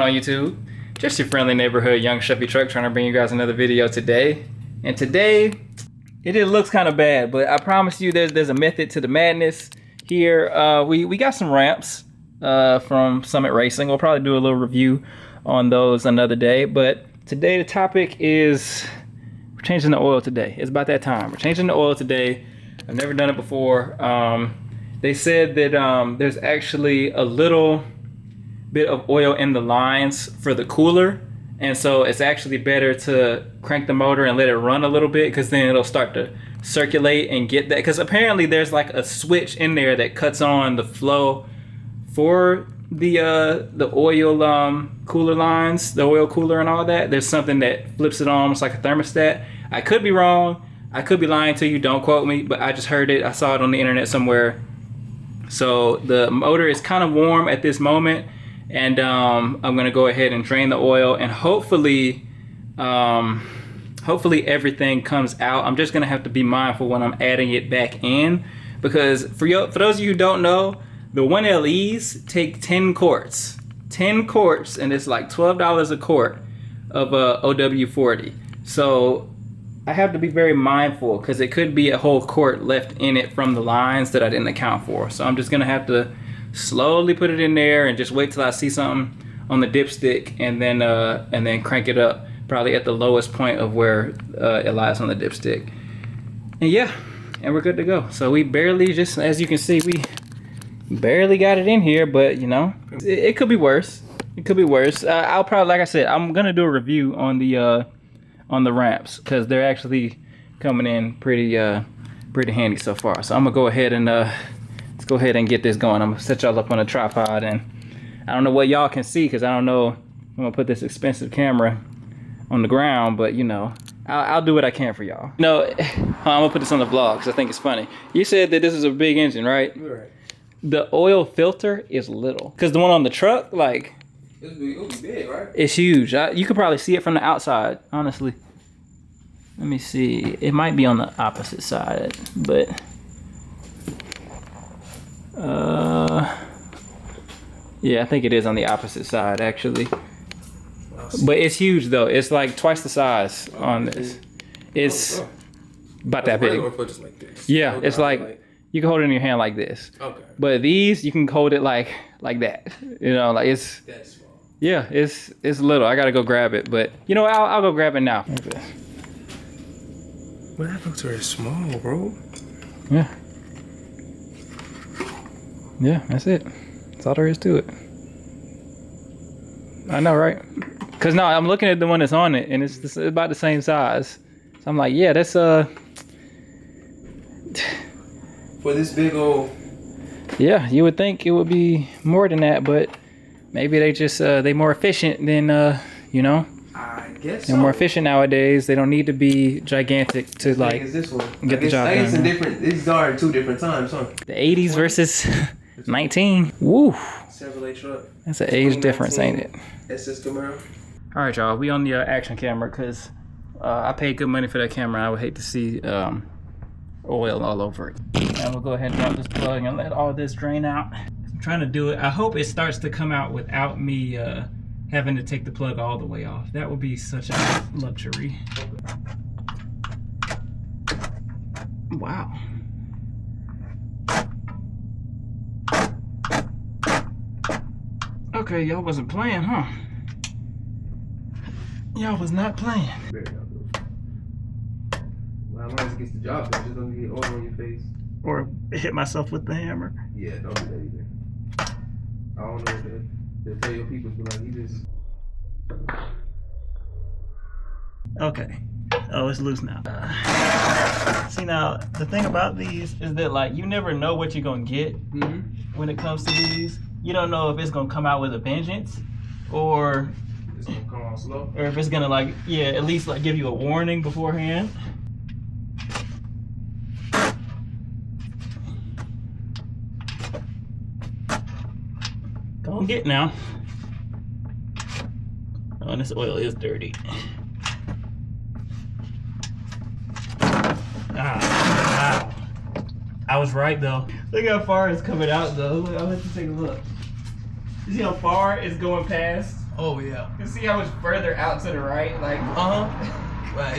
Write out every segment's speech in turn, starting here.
on YouTube? Just your friendly neighborhood young Chevy truck trying to bring you guys another video today. And today, it looks kind of bad, but I promise you there's a method to the madness here. We got some ramps from Summit Racing. We'll probably do a little review on those another day, but today the topic is we're changing the oil today. It's about that time. We're changing the oil today. I've never done it before. They said that there's actually a little bit of oil in the lines for the cooler, and so it's actually better to crank the motor and let it run a little bit, because then it'll start to circulate and get that, because apparently there's like a switch in there that cuts on the flow for the oil cooler lines, the oil cooler and all that. There's something that flips it on almost like a thermostat. I could be wrong, I could be lying to you, don't quote me, but I just heard it, I saw it on the internet somewhere. So the motor is kind of warm at this moment, and I'm gonna go ahead and drain the oil, and hopefully everything comes out. I'm just gonna have to be mindful when I'm adding it back in, because for those of you who don't know, the 1LEs take 10 quarts, and it's like $12 a quart of OW40. So I have to be very mindful, because it could be a whole quart left in it from the lines that I didn't account for. So I'm just gonna have to slowly put it in there and just wait till I see something on the dipstick, and then crank it up probably at the lowest point of where it lies on the dipstick. And yeah, and we're good to go. So we barely, just as you can see, we barely got it in here, but you know, it could be worse. It could be worse. I'll probably, like I said, I'm gonna do a review on the ramps, because they're actually coming in pretty handy so far. So I'm gonna go ahead and let's go ahead and get this going. I'm gonna set y'all up on a tripod, and I don't know what y'all can see, because I don't know, I'm gonna put this expensive camera on the ground, but you know, I'll do what I can for y'all. No, I'm gonna put this on the vlog because I think it's funny. You said that this is a big engine, right? Right. The oil filter is little, because the one on the truck, like, it'll be big, right? It's huge. You could probably see it from the outside, honestly. Let me see. It might be on the opposite side, but yeah, I think it is on the opposite side, actually. But it's huge though. It's like twice the size on this. It's about that big. Yeah, it's like you can hold it in your hand like this. Okay. But these, you can hold it like that. You know, like it's. That's small. Yeah, it's little. I gotta go grab it, but you know, I'll go grab it now. Okay. Well, that looks very small, bro. Yeah. Yeah, that's it. That's all there is to it. I know, right? Cause no, I'm looking at the one that's on it, and it's about the same size. So I'm like, yeah, that's for this big old. Yeah, you would think it would be more than that, but maybe they just they more efficient than you know. I guess they're more efficient nowadays. They don't need to be gigantic to like is this one? Get the job done. I guess these are in two different times, huh? The 80s versus 19. Woo. Chevrolet truck. That's an age difference, ain't it? SS Camaro. All right, y'all. We on the action camera, because I paid good money for that camera. I would hate to see oil all over it. And we'll go ahead and drop this plug and let all this drain out. I'm trying to do it. I hope it starts to come out without me having to take the plug all the way off. That would be such a luxury. Wow. Okay, y'all wasn't playing, huh? Y'all was not playing. Well, as long as it gets the job done, just don't get oil on your face. Or hit myself with the hammer. Yeah, don't do that either. I don't know if they'll tell your people, but like, you just... Okay. Oh, it's loose now. See, now, the thing about these is that, like, you never know what you're gonna get when it comes to these. You don't know if it's gonna come out with a vengeance, or it's gonna come on slow, or if it's gonna, like, yeah, at least like give you a warning beforehand. Go and get now. Oh, and this oil is dirty. Wow. I was right though. Look how far it's coming out though. I'll let you take a look. You see how far it's going past Oh yeah. You see how much further out to the right? Like, Well,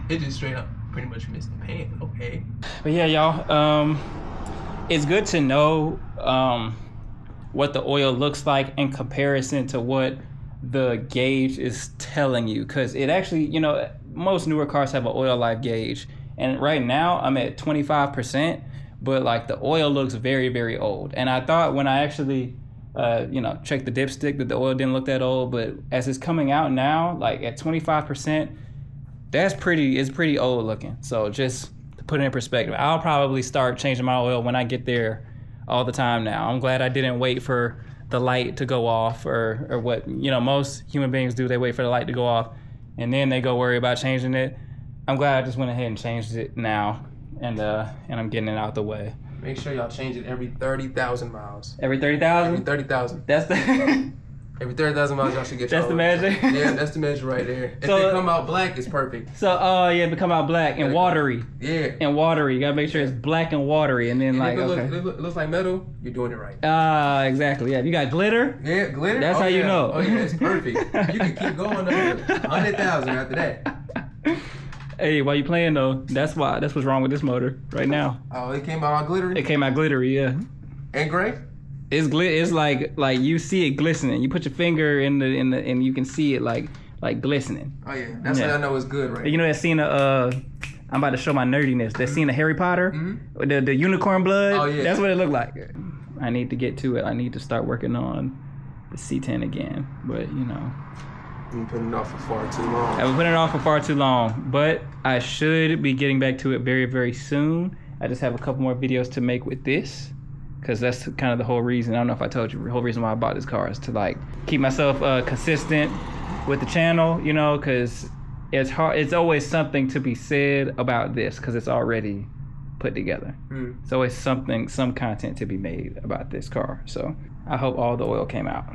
it just straight up pretty much missed the pan. Okay. But yeah, y'all. It's good to know what the oil looks like in comparison to what the gauge is telling you, because it actually, you know, most newer cars have an oil life gauge, and right now I'm at 25%, but like the oil looks very, very old. And I thought when I actually you know, checked the dipstick that the oil didn't look that old, but as it's coming out now, like at 25%, it's pretty old looking. So just to put it in perspective, I'll probably start changing my oil when I get there all the time now. I'm glad I didn't wait for the light to go off, or what, you know, most human beings do. They wait for the light to go off and then they go worry about changing it. I'm glad I just went ahead and changed it now, and I'm getting it out the way. Make sure y'all change it every 30,000 miles. Every 30,000? Every 30,000. That's the Every 30,000 miles y'all should get. That's the measure? Yeah, that's the measure right there. If So, they come out black, it's perfect. So yeah, to come out black and watery. Yeah. And watery. You gotta make sure it's black and watery, and then And like, if okay. it looks like metal, you're doing it right. Exactly. Yeah. If you got glitter, Yeah, glitter. That's how you know. Oh yeah, it's perfect. You can keep going up to 100,000 after that. hey, while you playing though, that's what's wrong with this motor right now. Oh, it came out all glittery. It came out glittery, yeah. And gray. It's like you see it glistening. You put your finger in the and you can see it like glistening. Oh yeah, that's how I know it's good, right? You know that scene of I'm about to show my nerdiness. That scene of Harry Potter, the unicorn blood. Oh yeah, that's what it looked like. I need to get to it. I need to start working on the C10 again. But you know, I've been putting it off for far too long. I've been putting it off for far too long. But I should be getting back to it very, very soon. I just have a couple more videos to make with this, because that's kind of the whole reason. I don't know if I told you, the whole reason why I bought this car is to like keep myself consistent with the channel, you know, because it's hard. It's always something to be said about this because it's already put together. It's always some content to be made about this car. So I hope all the oil came out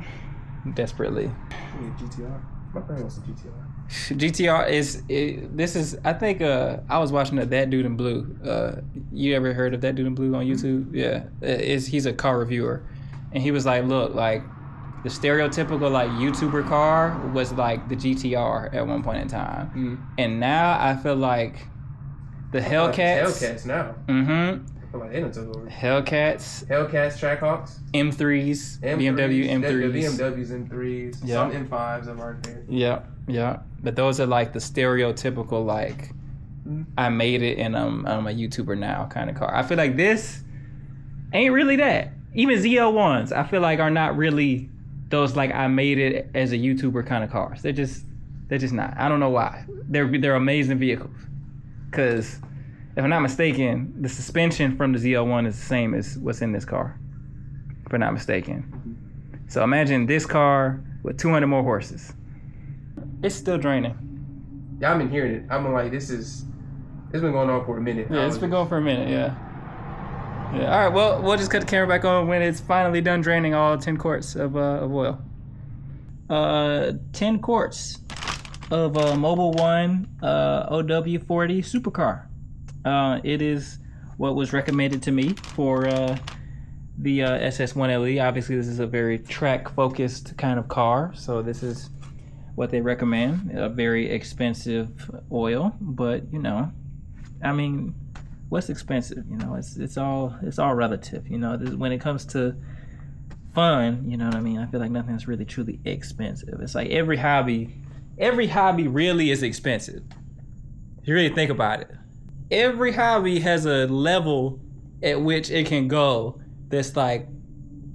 desperately. GTR. My friend wants a GTR. GTR this is I think I was watching That Dude in Blue. You ever heard of That Dude in Blue on YouTube? Yeah, he's a car reviewer, and he was like, look, like the stereotypical like YouTuber car was like the GTR at one point in time, and now I feel like the Hellcats. Hellcats now. I feel like they done took over. Hellcats, Trackhawks, M3s, BMW M3s. The BMWs M3s, some M5s I've already there. Yeah. But those are like the stereotypical like I made it and I'm a YouTuber now kind of car. I feel like this ain't really that. Even ZL1s I feel like are not really those like I made it as a YouTuber kind of cars. They're just not. I don't know why. They're amazing vehicles. Cause if I'm not mistaken, the suspension from the ZL1 is the same as what's in this car. If I'm not mistaken. So imagine this car with 200 more horses. It's still draining. Yeah, I've been hearing it. I'm like, it's been going on for a minute. Yeah, it's been going for a minute, yeah. All right, well, we'll just cut the camera back on when it's finally done draining all 10 quarts of oil. 10 quarts of Mobil 1 OW40 supercar. It is what was recommended to me for the SS1LE. Obviously, this is a very track-focused kind of car, so this is what they recommend. A very expensive oil, but you know, I mean, what's expensive? You know, it's all relative. You know, when it comes to fun, you know what I mean. I feel like nothing's really truly expensive. It's like every hobby really is expensive. If you really think about it, every hobby has a level at which it can go that's like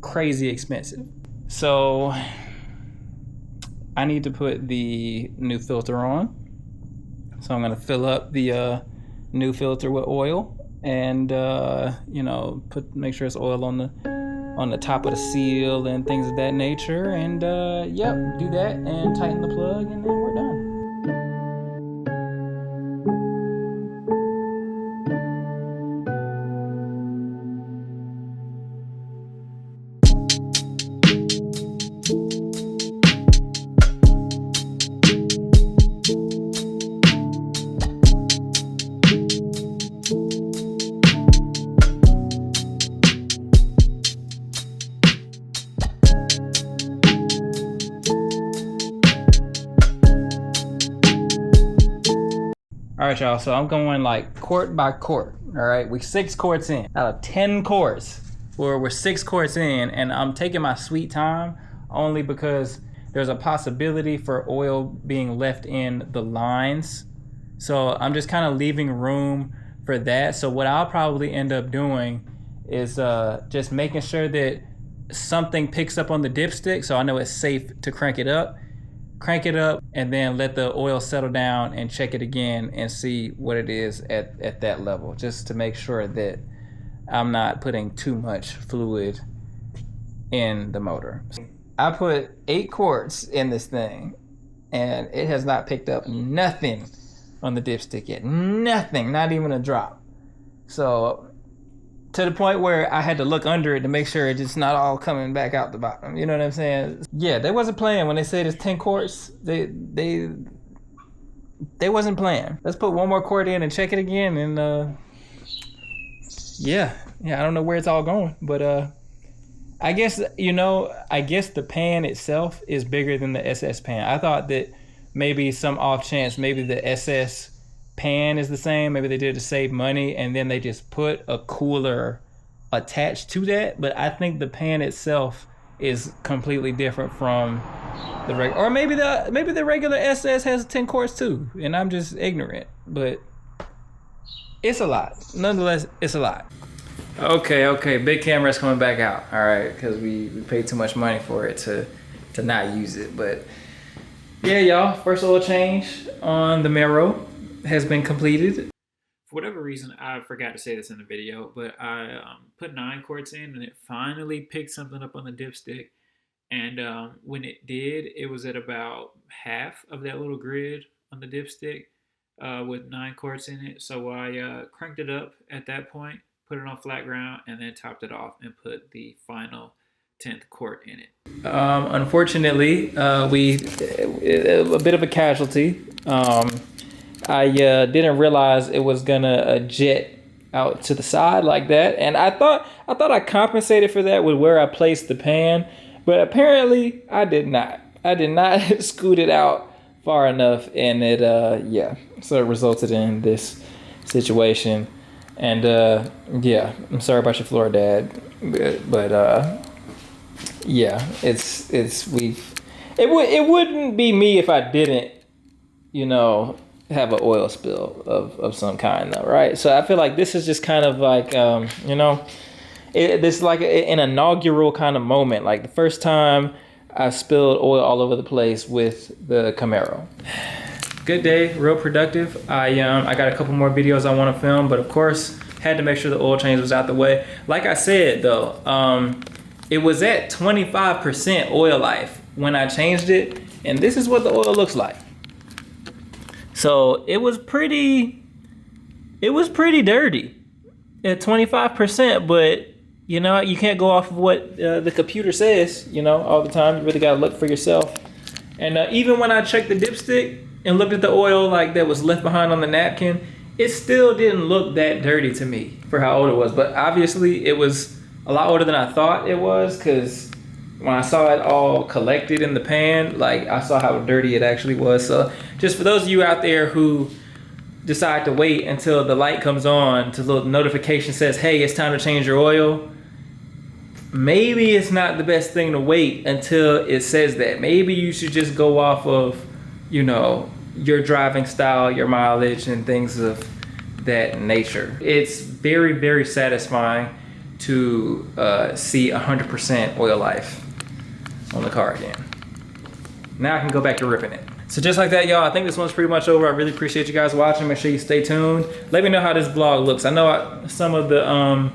crazy expensive. So I need to put the new filter on. So I'm gonna fill up the new filter with oil, and you know, make sure it's oil on the top of the seal and things of that nature, and do that and tighten the plug, and then we're done. All right, y'all, so I'm going like quart by quart. All right, we 6 quarts in out of 10 quarts. We're 6 quarts in, and I'm taking my sweet time only because there's a possibility for oil being left in the lines. So I'm just kind of leaving room for that. So what I'll probably end up doing is just making sure that something picks up on the dipstick so I know it's safe to crank it up, and then let the oil settle down and check it again and see what it is at that level, just to make sure that I'm not putting too much fluid in the motor. I put 8 quarts in this thing and it has not picked up nothing on the dipstick yet. Nothing, not even a drop. So to the point where I had to look under it to make sure it's just not all coming back out the bottom. You know what I'm saying? Yeah, they wasn't playing when they said it's 10 quarts. They wasn't playing. Let's put 1 more quart in and check it again, and yeah, I don't know where it's all going, but I guess, you know, the pan itself is bigger than the SS pan. I thought that maybe some off chance, maybe the SS pan is the same. Maybe they did it to save money, and then they just put a cooler attached to that. But I think the pan itself is completely different from the regular. Or maybe the regular SS has 10 quarts too, and I'm just ignorant. But it's a lot. Nonetheless, it's a lot. Okay, big camera's coming back out. All right, because we paid too much money for it to not use it. But yeah, y'all, first oil change on the Camaro has been completed. For whatever reason, I forgot to say this in the video, but I put 9 quarts in and it finally picked something up on the dipstick. And when it did, it was at about half of that little grid on the dipstick with 9 quarts in it. So I cranked it up at that point, put it on flat ground, and then topped it off and put the final 10th quart in it. Unfortunately, a bit of a casualty. I didn't realize it was gonna jet out to the side like that, and I thought I compensated for that with where I placed the pan, but apparently I did not. I did not scoot it out far enough, and it so it resulted in this situation. And yeah, I'm sorry about your floor, Dad, but yeah, it wouldn't be me if I didn't, you know, have an oil spill of some kind though, right? So I feel like this is just kind of like, you know, this is like an inaugural kind of moment, like the first time I spilled oil all over the place with the Camaro. Good day, real productive. I got a couple more videos I want to film, but of course had to make sure the oil change was out the way. Like I said though, it was at 25% oil life when I changed it, and this is what the oil looks like. So it was pretty dirty at 25%, but you know, you can't go off of what the computer says, you know, all the time. You really gotta look for yourself. And even when I checked the dipstick and looked at the oil like that was left behind on the napkin, it still didn't look that dirty to me for how old it was. But obviously it was a lot older than I thought it was, because when I saw it all collected in the pan, like I saw how dirty it actually was. So just for those of you out there who decide to wait until the light comes on, to the little notification says, hey, it's time to change your oil, maybe it's not the best thing to wait until it says that. Maybe you should just go off of, you know, your driving style, your mileage, and things of that nature. It's very, very satisfying to see 100% oil life on the car again. Now I can go back to ripping it. So just like that, y'all, I think this one's pretty much over. I really appreciate you guys watching. Make sure you stay tuned. Let me know how this vlog looks. I know some of the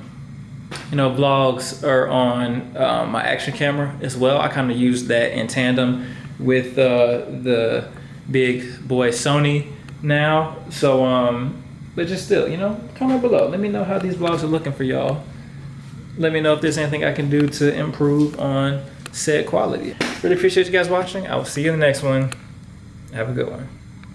you know, vlogs are on my action camera as well. I kind of use that in tandem with the big boy Sony now. So but just still, you know, comment below. Let me know how these vlogs are looking for y'all. Let me know if there's anything I can do to improve on said quality. Really appreciate you guys watching. I will see you in the next one. Have a good one.